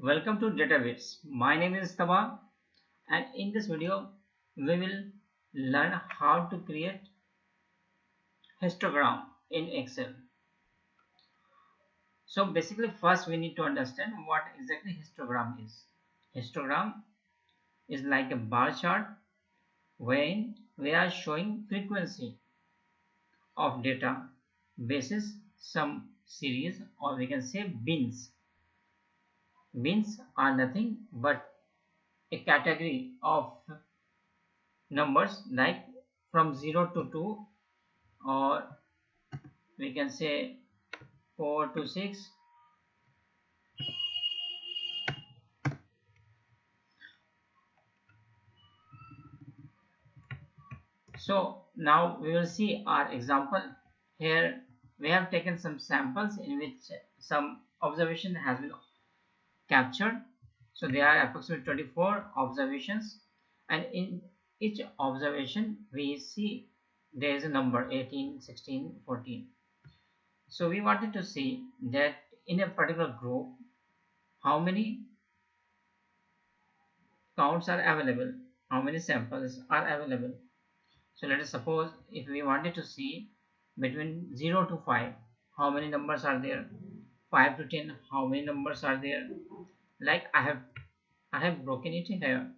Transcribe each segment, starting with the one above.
Welcome to DataWitzz. My name is Taba, and in this video we will learn how to create histogram in Excel. So basically first we need to understand what exactly histogram is. Histogram is like a bar chart wherein we are showing frequency of data basis some series, or we can say bins. Bins are nothing but a category of numbers like from 0 to 2, or we can say 4 to 6. So now we will see our example. Here we have taken some samples in which some observation has been captured. So there are approximately 24 observations, and in each observation we see there is a number 18, 16, 14. So we wanted to see that in a particular group how many counts are available, how many samples are available. So let us suppose if we wanted to see between 0 to 5 how many numbers are there, 5 to 10 how many numbers are there. Like I have broken it here,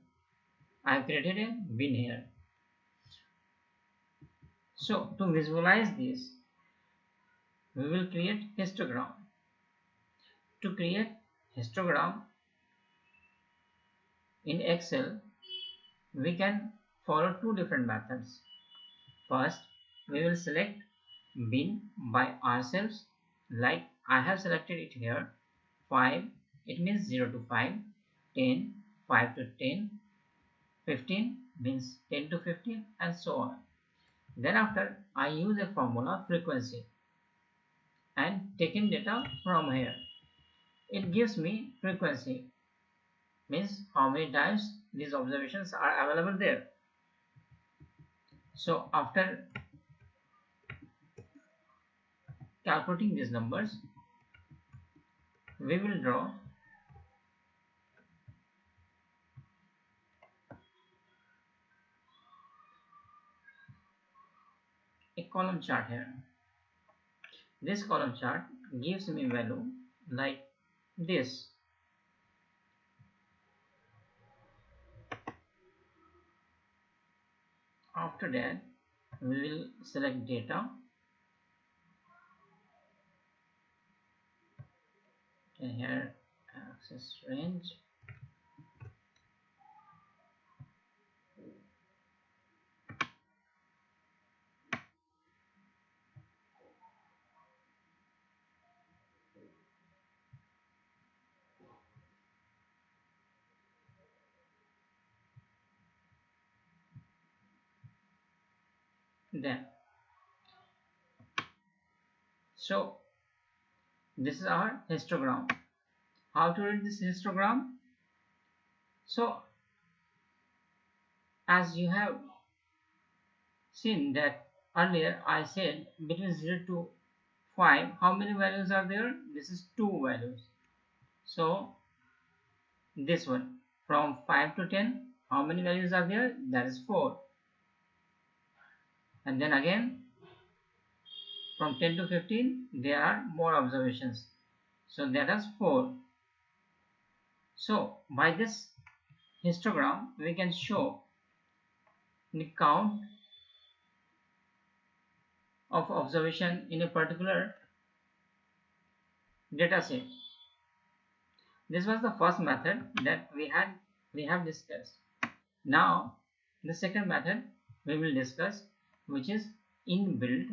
I have created a bin here. So to visualize this we will create histogram. To create histogram in Excel we can follow two different methods. First we will select bin by ourselves, like I have selected it here. 5, it means 0 to 5, 10, 5 to 10, 15 means 10 to 15, and so on. Then after I use a formula frequency and taken data from here. It gives me frequency, means how many times these observations are available there. So after calculating these numbers we will draw a column chart here. This column chart gives me value like this. After that we will select data, and here access range, then so this is our histogram. How to read this histogram? So as you have seen that earlier I said between 0 to 5 how many values are there. This is 2 values. So this one from 5 to 10 how many values are there, that is 4. And then again from 10 to 15 there are more observations, so that is 4. So by this histogram we can show the count of observation in a particular data set. This was the first method that we have discussed. Now the second method we will discuss, which is inbuilt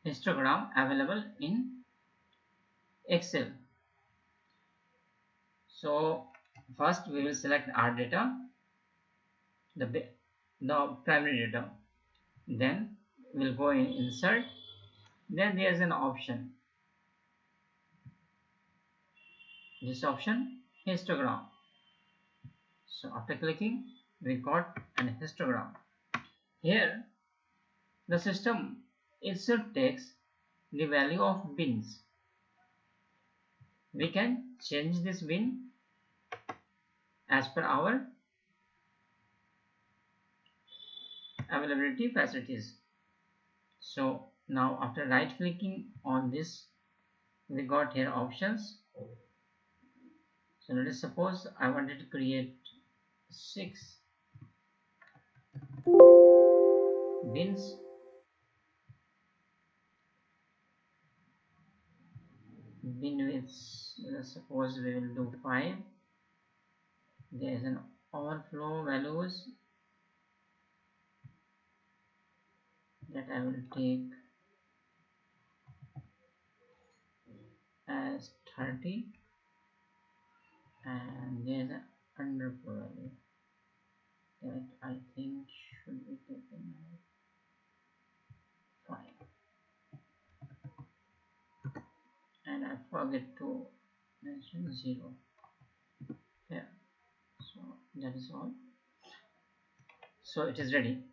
histogram available in Excel. So first we will select our data, the primary data. Then we'll go in insert. Then there is an option. This option histogram. So after clicking we got an histogram. Here the system itself takes the value of bins. We can change this bin as per our availability facilities. So now after right clicking on this, we got here options. So let us suppose I wanted to create 6 bins. Bin width, let us suppose we will do 5. There is an overflow values that I will take as 30, and there is an underflow value that I think should be taken as 5, and I forget to mention 0 here. So that is all. So it is ready.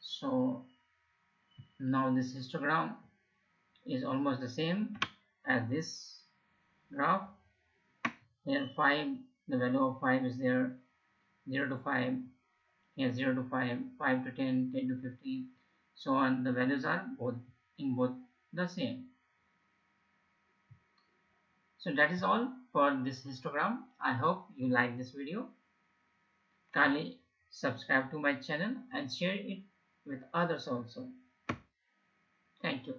So now this histogram is almost the same as this graph. Here 5, the value of 5 is there, 0 to 5, here 0 to 5, 5 to 10, 10 to 15, so on. The values are both the same. So that is all for this histogram. I hope you like this video. Kindly subscribe to my channel and share it with others also. Thank you.